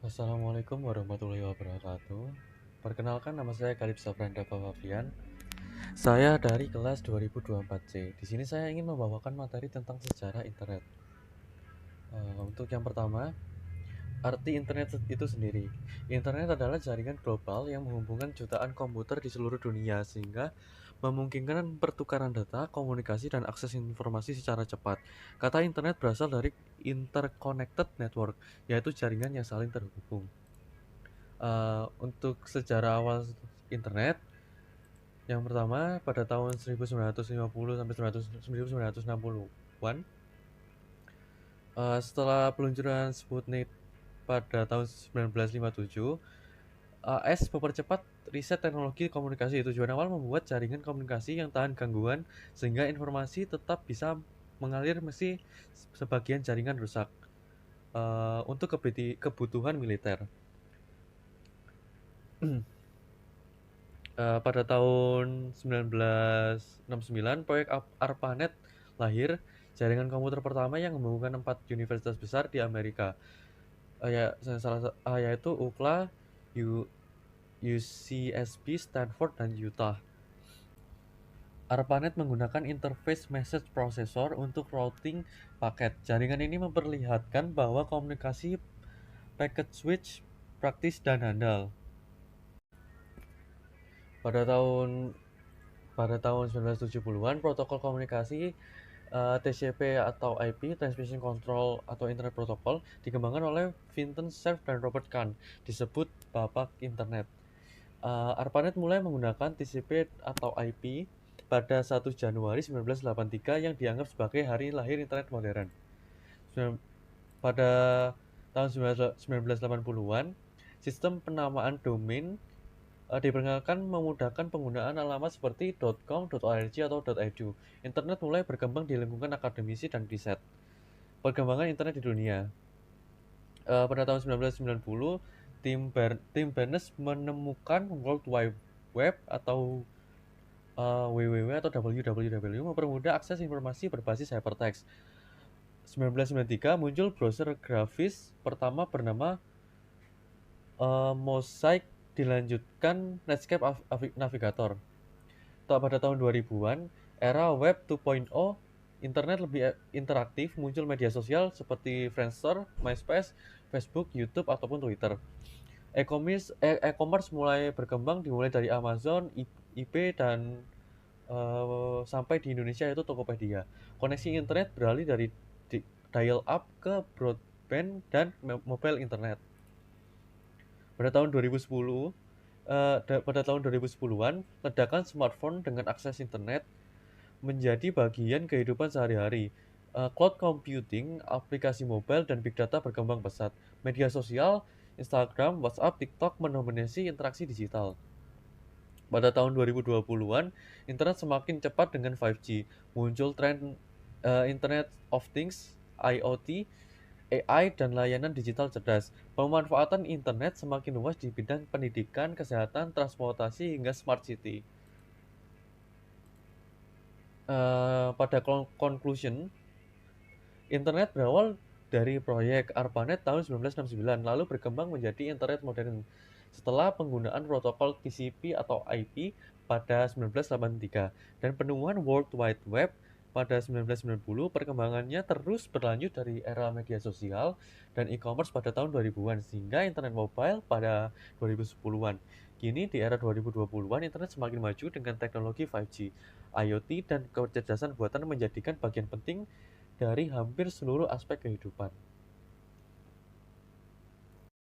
Assalamualaikum warahmatullahi wabarakatuh. Perkenalkan, nama saya Kalipsa Franda Fabian. Saya dari kelas 2024C. Di sini saya ingin membawakan materi tentang sejarah internet. Untuk yang pertama, arti internet itu sendiri. Internet adalah jaringan global yang menghubungkan jutaan komputer di seluruh dunia sehingga memungkinkan pertukaran data, komunikasi, dan akses informasi secara cepat. Kata internet berasal dari interconnected network, yaitu jaringan yang saling terhubung. Untuk sejarah awal internet, yang pertama pada tahun 1950 sampai 1960-an, setelah peluncuran Sputnik pada tahun 1957, AS mempercepat riset teknologi komunikasi. Tujuan awal membuat jaringan komunikasi yang tahan gangguan sehingga informasi tetap bisa mengalir meski sebagian jaringan rusak. Untuk kebutuhan militer. Pada tahun 1969, proyek ARPANET lahir, jaringan komputer pertama yang menghubungkan 4 universitas besar di Amerika, yaitu UCLA, UCSB, Stanford, dan Utah. ARPANET menggunakan interface message processor untuk routing paket. Jaringan ini memperlihatkan bahwa komunikasi packet switch praktis dan handal. Pada tahun pada tahun 1970-an, protokol komunikasi TCP atau IP (Transmission Control atau Internet Protocol) dikembangkan oleh Vinton Cerf dan Robert Kahn, disebut Bapak Internet. ARPANET mulai menggunakan TCP atau IP pada 1 Januari 1983 yang dianggap sebagai hari lahir internet modern. Pada tahun 1980-an, sistem penamaan domain diperkenalkan memudahkan penggunaan alamat seperti .com, .org, atau .edu. Internet mulai berkembang di lingkungan akademisi dan riset. Perkembangan internet di dunia. Pada tahun 1990, Tim Berners menemukan World Wide Web atau WWW atau WWW mempermudah akses informasi berbasis hypertext. 1993 muncul browser grafis pertama bernama Mosaic, dilanjutkan Netscape Navigator. Pada tahun 2000-an, era Web 2.0, internet lebih interaktif, muncul media sosial seperti Friendster, MySpace, Facebook, YouTube, ataupun Twitter. E-commerce mulai berkembang, dimulai dari Amazon, eBay, dan sampai di Indonesia yaitu Tokopedia. Koneksi internet beralih dari dial-up ke broadband dan mobile internet. Pada tahun 2010, pada tahun 2010-an, ledakan smartphone dengan akses internet menjadi bagian kehidupan sehari-hari. Cloud computing, aplikasi mobile, dan big data berkembang pesat. Media sosial, Instagram, WhatsApp, TikTok mendominasi interaksi digital. Pada tahun 2020-an, internet semakin cepat dengan 5G. Muncul tren Internet of Things, IoT, AI, dan layanan digital cerdas. Pemanfaatan internet semakin luas di bidang pendidikan, kesehatan, transportasi, hingga smart city. Pada conclusion, internet berawal dari proyek ARPANET tahun 1969, lalu berkembang menjadi internet modern setelah penggunaan protokol TCP atau IP pada 1983 dan penemuan World Wide Web pada 1990. Perkembangannya terus berlanjut dari era media sosial dan e-commerce pada tahun 2000-an sehingga internet mobile pada 2010-an. Kini di era 2020-an, internet semakin maju dengan teknologi 5G, IoT, dan kecerdasan buatan menjadikan bagian penting dari hampir seluruh aspek kehidupan.